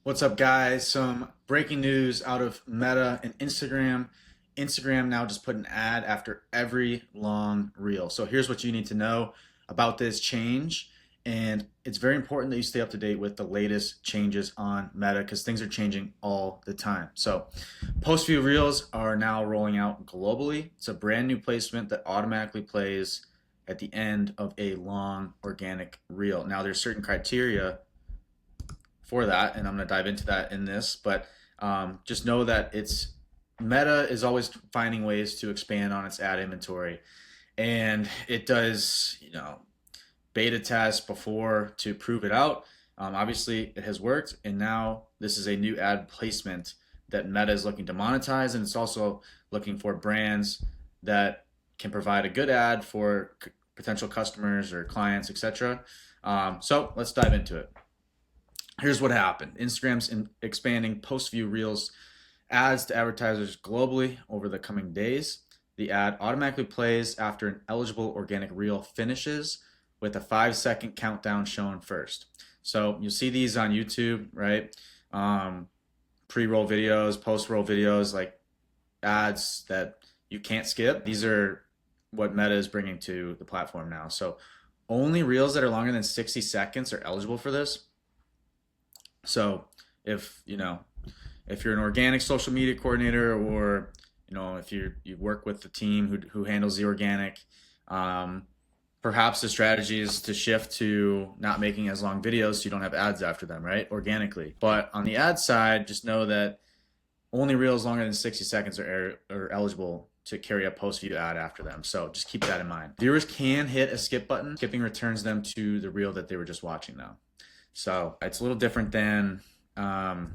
What's up, guys? Some breaking news out of Meta and Instagram. Instagram now just put an ad after every long reel. So here's what you need to know about this change. And it's very important that you stay up to date with the latest changes on Meta because things are changing all the time. So post view reels are now rolling out globally. It's a brand new placement that automatically plays at the end of a long organic reel. Now there's certain criteria for that, and I'm going to dive into that in this. But just know that it's Meta is always finding ways to expand on its ad inventory, and it does beta tests before to prove it out. Obviously, it has worked, and now this is a new ad placement that Meta is looking to monetize, and it's also looking for brands that can provide a good ad for potential customers or clients, etc. So let's dive into it. Here's what happened. Instagram's expanding post-view reels ads to advertisers globally over the coming days. The ad automatically plays after an eligible organic reel finishes with a 5-second countdown shown first. So you'll see these on YouTube, right? Pre-roll videos, post-roll videos, like ads that you can't skip. These are what Meta is bringing to the platform now. So only reels that are longer than 60 seconds are eligible for this. So if you're an organic social media coordinator, or if you work with the team who handles the organic, perhaps the strategy is to shift to not making as long videos so you don't have ads after them, right? Organically. But on the ad side, just know that only reels longer than 60 seconds are eligible to carry a post view ad after them. So just keep that in mind. Viewers can hit a skip button. Skipping returns them to the reel that they were just watching now. So it's a little different than YouTube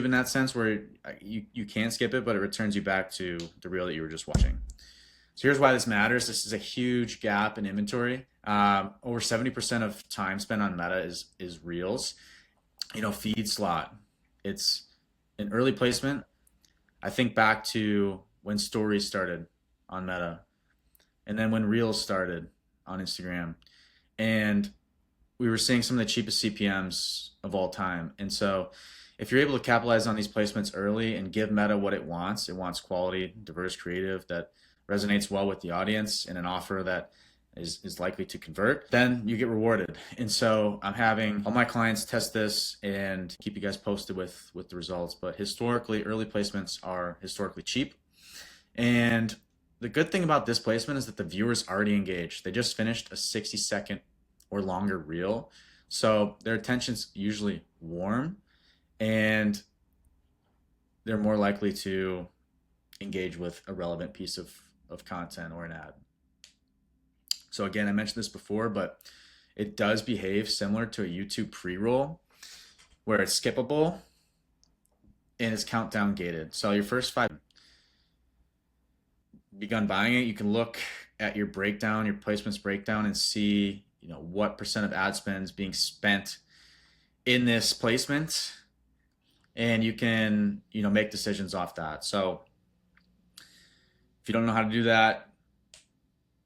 in that sense, where you can skip it, but it returns you back to the reel that you were just watching. So here's why this matters. This is a huge gap in inventory. Over 70% of time spent on Meta is reels. Feed slot. It's an early placement. I think back to when stories started on Meta, and then when reels started on Instagram, and we were seeing some of the cheapest CPMs of all time. And so if you're able to capitalize on these placements early and give Meta what it wants quality, diverse creative that resonates well with the audience and an offer that is likely to convert, then you get rewarded. And so I'm having all my clients test this and keep you guys posted with the results. But historically, early placements are historically cheap. And the good thing about this placement is that the viewer's already engaged. They just finished a 60-second or longer reel, so their attention's usually warm and they're more likely to engage with a relevant piece of content or an ad. So again, I mentioned this before, but it does behave similar to a YouTube pre-roll, where it's skippable and it's countdown gated. So your first 5 begun buying it, you can look at your breakdown, your placements breakdown, and see what percent of ad spend is being spent in this placement, and you can make decisions off that. So if you don't know how to do that,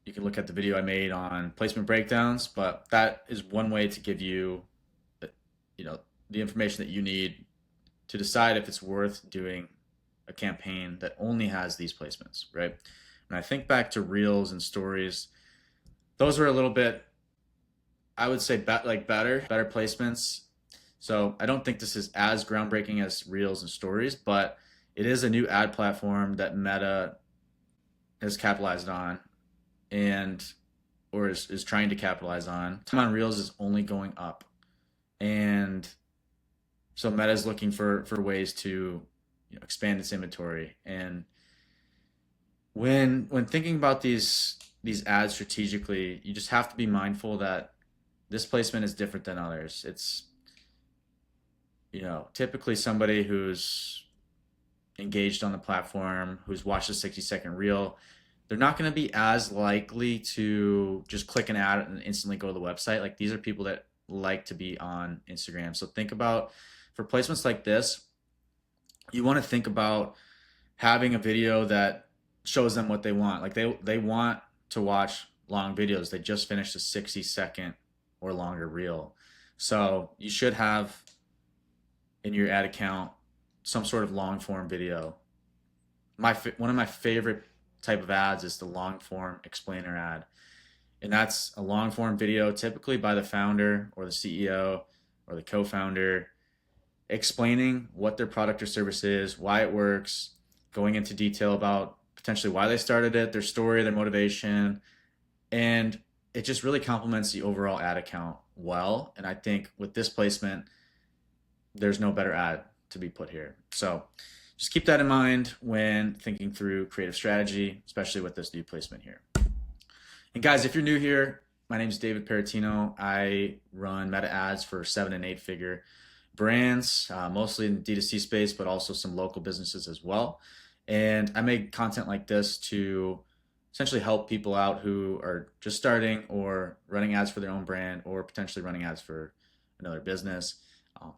you can look at the video I made on placement breakdowns, but that is one way to give you the information that you need to decide if it's worth doing a campaign that only has these placements, right? And I think back to reels and stories, those were a little bit, I would say, better placements. So I don't think this is as groundbreaking as reels and stories, but it is a new ad platform that Meta has capitalized on or is trying to capitalize on. Time on reels is only going up. And so Meta is looking for ways to expand its inventory. And when thinking about these ads strategically, you just have to be mindful that this placement is different than others. It's typically somebody who's engaged on the platform, who's watched a 60-second reel. They're not going to be as likely to just click an ad and instantly go to the website. Like, these are people that like to be on Instagram. So think about, for placements like this, you want to think about having a video that shows them what they want. Like, they want to watch long videos. They just finished a 60-second or longer reel. So you should have in your ad account some sort of long form video. One of my favorite type of ads is the long form explainer ad. And that's a long form video typically by the founder or the CEO or the co-founder explaining what their product or service is, why it works, going into detail about potentially why they started it, their story, their motivation, and it just really complements the overall ad account well. And I think with this placement, there's no better ad to be put here. So just keep that in mind when thinking through creative strategy, especially with this new placement here. And guys, if you're new here, my name is David Parrottino. I run meta ads for 7 and 8 figure brands, mostly in the D2C space, but also some local businesses as well. And I make content like this to essentially help people out who are just starting or running ads for their own brand or potentially running ads for another business.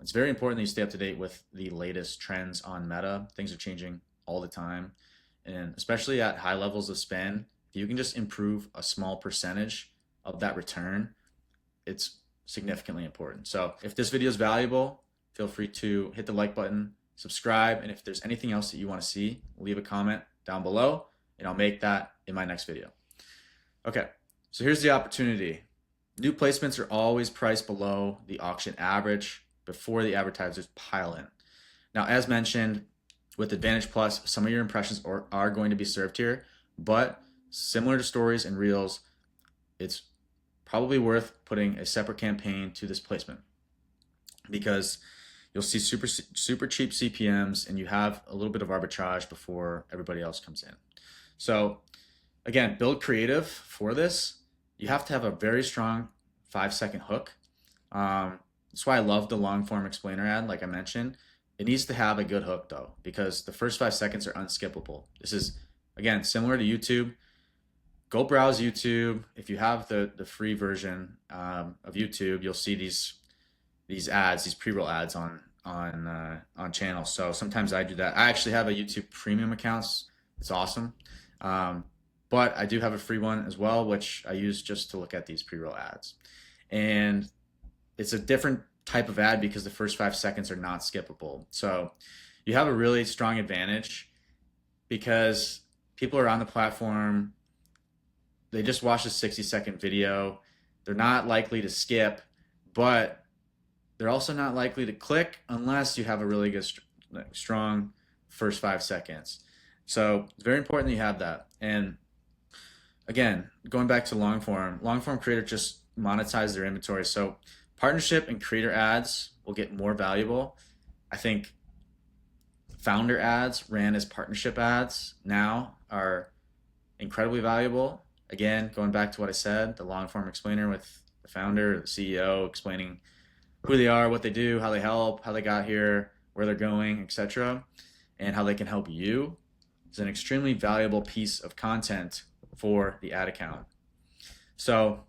It's very important that you stay up to date with the latest trends on Meta. Things are changing all the time. And especially at high levels of spend, if you can just improve a small percentage of that return, it's significantly important. So if this video is valuable, feel free to hit the like button, subscribe, and if there's anything else that you want to see, leave a comment down below, and I'll make that in my next video. Okay, so here's the opportunity. New placements are always priced below the auction average before the advertisers pile in. Now, as mentioned, with Advantage Plus, some of your impressions are going to be served here, but similar to stories and reels, it's probably worth putting a separate campaign to this placement because you'll see super cheap CPMs and you have a little bit of arbitrage before everybody else comes in. So again, build creative for this. You have to have a very strong 5-second hook. That's why I love the long form explainer ad, like I mentioned. It needs to have a good hook though, because the first 5 seconds are unskippable. This is, again, similar to YouTube. Go browse YouTube. If you have the free version of YouTube, you'll see these ads, these pre-roll ads on channels. So sometimes I do that. I actually have a YouTube premium account. It's awesome. But I do have a free one as well, which I use just to look at these pre-roll ads. And it's a different type of ad because the first 5 seconds are not skippable. So you have a really strong advantage because people are on the platform. They just watch a 60-second video. They're not likely to skip, but they're also not likely to click unless you have a really good, strong first 5 seconds. So it's very important that you have that. And again, going back to long form creators just monetize their inventory. So partnership and creator ads will get more valuable. I think founder ads ran as partnership ads now are incredibly valuable. Again, going back to what I said, the long form explainer with the founder, the CEO explaining who they are, what they do, how they help, how they got here, where they're going, etc., and how they can help you is an extremely valuable piece of content for the ad account. So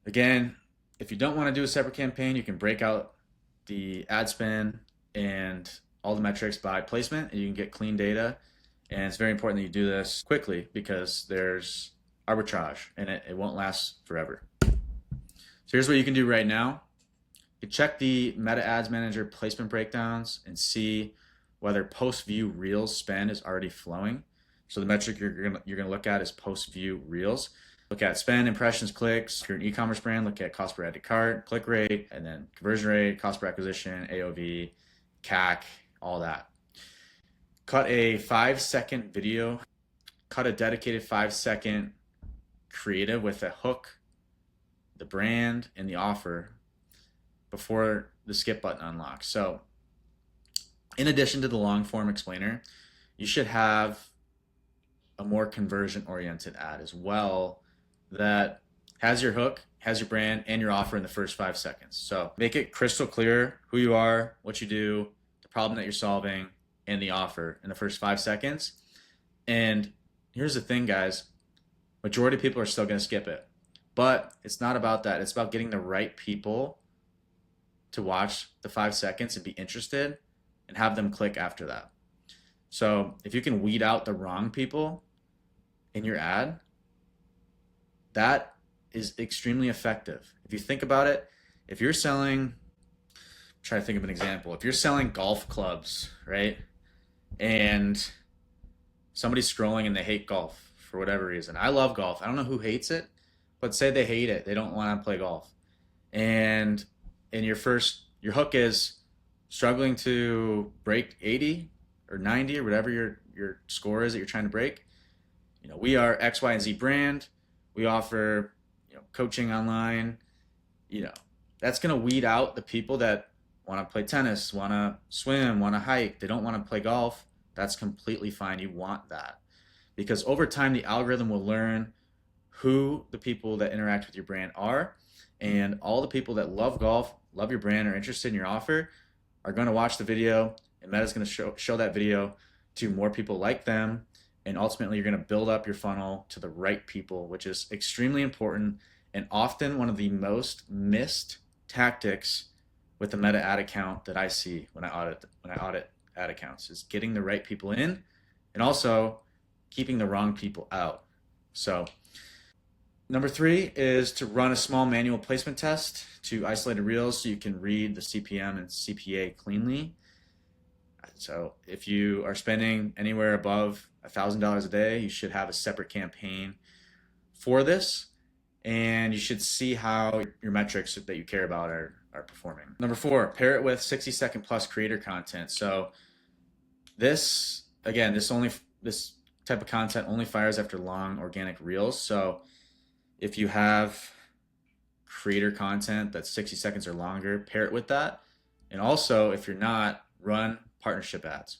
again, if you don't want to do a separate campaign, you can break out the ad spend and all the metrics by placement, and you can get clean data. And it's very important that you do this quickly because there's arbitrage and it won't last forever. So here's what you can do right now. You can check the Meta Ads Manager placement breakdowns and see whether post-view Reels spend is already flowing. So the metric you're gonna look at is post-view Reels. Look at spend, impressions, clicks. If you're an e-commerce brand, look at cost per add to cart, click rate, and then conversion rate, cost per acquisition, AOV, CAC, all that. Cut a 5-second video, cut a dedicated 5-second creative with a hook, the brand, and the offer before the skip button unlocks. So in addition to the long form explainer, you should have a more conversion oriented ad as well that has your hook, has your brand, and your offer in the first 5 seconds. So make it crystal clear who you are, what you do, the problem that you're solving, and the offer in the first 5 seconds. And here's the thing, guys, majority of people are still going to skip it, but it's not about that. It's about getting the right people to watch the 5 seconds and be interested and have them click after that. So if you can weed out the wrong people in your ad, that is extremely effective. If you think about it, if you're selling, try to think of an example. If you're selling golf clubs, right? And somebody's scrolling and they hate golf for whatever reason. I love golf. I don't know who hates it, but say they hate it. They don't want to play golf. And in your hook is struggling to break 80 or 90 or whatever your score is that you're trying to break. We are X, Y, and Z brand. We offer, coaching online. That's going to weed out the people that want to play tennis, want to swim, want to hike. They don't want to play golf. That's completely fine. You want that because over time, the algorithm will learn who the people that interact with your brand are, and all the people that love golf, love your brand, are interested in your offer are going to watch the video, and Meta's going to show that video to more people like them. And ultimately, you're going to build up your funnel to the right people, which is extremely important and often one of the most missed tactics with the Meta ad account that I see when I audit ad accounts is getting the right people in and also keeping the wrong people out. So number 3 is to run a small manual placement test to isolated reels so you can read the CPM and CPA cleanly. So if you are spending anywhere above $1,000 a day, you should have a separate campaign for this, and you should see how your metrics that you care about are performing. Number 4, pair it with 60-second plus creator content. So this type of content only fires after long organic reels. So if you have creator content that's 60 seconds or longer, pair it with that. And also, if you're not, run partnership ads.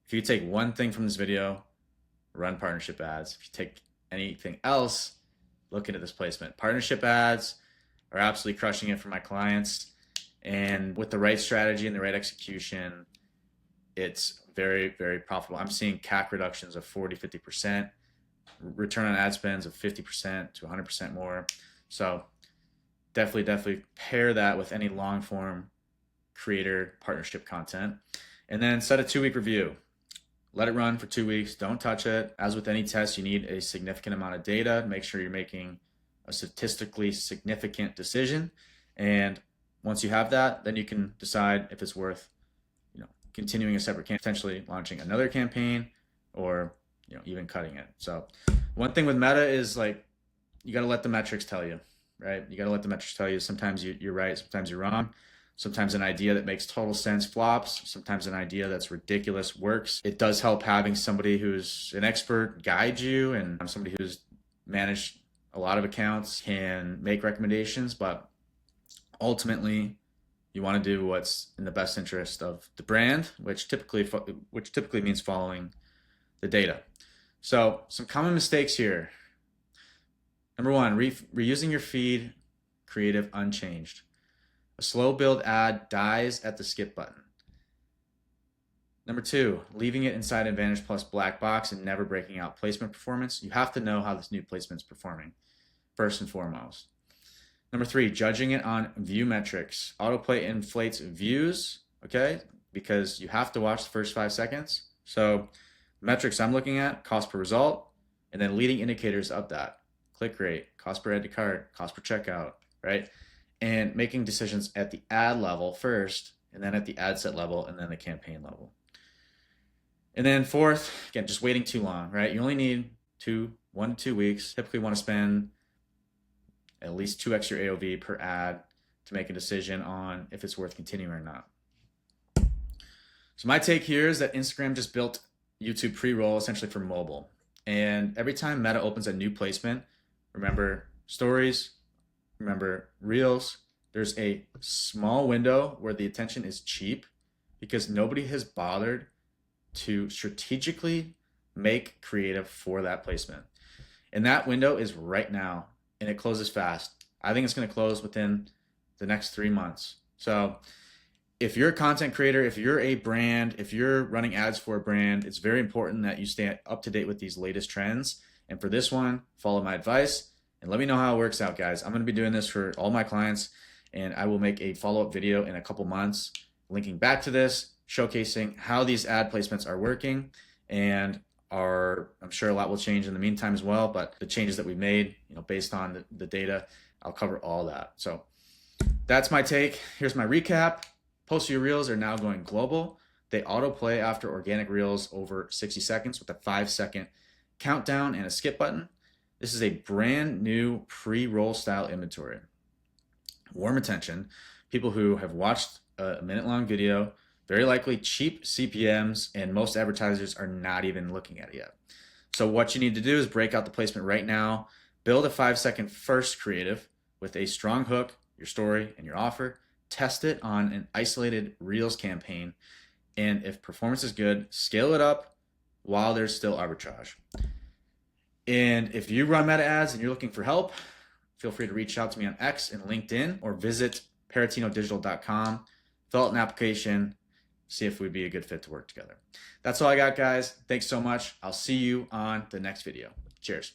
If you take one thing from this video, run partnership ads. If you take anything else, look into this placement. Partnership ads are absolutely crushing it for my clients. And with the right strategy and the right execution, it's very, very profitable. I'm seeing CAC reductions of 40, 50%, return on ad spends of 50% to 100% more. So definitely pair that with any long form creator partnership content, and then set a 2-week review. Let it run for 2 weeks. Don't touch it. As with any test, you need a significant amount of data. Make sure you're making a statistically significant decision. And once you have that, then you can decide if it's worth, continuing a separate campaign, potentially launching another campaign, or, even cutting it. So one thing with Meta is you got to let the metrics tell you, right? You got to let the metrics tell you. Sometimes you're right. Sometimes you're wrong. Sometimes an idea that makes total sense flops. Sometimes an idea that's ridiculous works. It does help having somebody who's an expert guide you, and somebody who's managed a lot of accounts can make recommendations, but ultimately you want to do what's in the best interest of the brand, which typically means following the data. So some common mistakes here. Number 1, reusing your feed creative unchanged. A slow build ad dies at the skip button. Number 2, leaving it inside Advantage Plus black box and never breaking out placement performance. You have to know how this new placement is performing, first and foremost. Number 3, judging it on view metrics. Autoplay inflates views, okay, because you have to watch the first 5 seconds. So metrics I'm looking at, cost per result, and then leading indicators of that. Click rate, cost per add to cart, cost per checkout, right? And making decisions at the ad level first, and then at the ad set level, and then the campaign level. And then 4th, again, just waiting too long, right? You only need 1 to 2 weeks. Typically want to spend at least 2x your AOV per ad to make a decision on if it's worth continuing or not. So my take here is that Instagram just built YouTube pre-roll essentially for mobile. And every time Meta opens a new placement, remember stories, remember reels, there's a small window where the attention is cheap because nobody has bothered to strategically make creative for that placement. And that window is right now, and it closes fast. I think it's going to close within the next 3 months. So if you're a content creator, if you're a brand, if you're running ads for a brand, it's very important that you stay up to date with these latest trends. And for this one, follow my advice and let me know how it works out, guys. I'm going to be doing this for all my clients, and I will make a follow-up video in a couple months linking back to this, showcasing how these ad placements are working. And I'm sure a lot will change in the meantime as well, but the changes that we've made, based on the data, I'll cover all that. So that's my take. Here's my recap. Post View Reels are now going global. They autoplay after organic reels over 60 seconds with a 5-second countdown and a skip button. This is a brand new pre-roll style inventory. Warm attention. People who have watched a minute-long video, very likely cheap CPMs, and most advertisers are not even looking at it yet. So what you need to do is break out the placement right now, build a 5-second first creative with a strong hook, your story, and your offer. Test it on an isolated Reels campaign, and if performance is good, scale it up while there's still arbitrage. And if you run meta ads and you're looking for help, feel free to reach out to me on X and LinkedIn, or visit parrottinodigital.com, fill out an application, see if we'd be a good fit to work together. That's all I got, guys. Thanks so much. I'll see you on the next video. Cheers.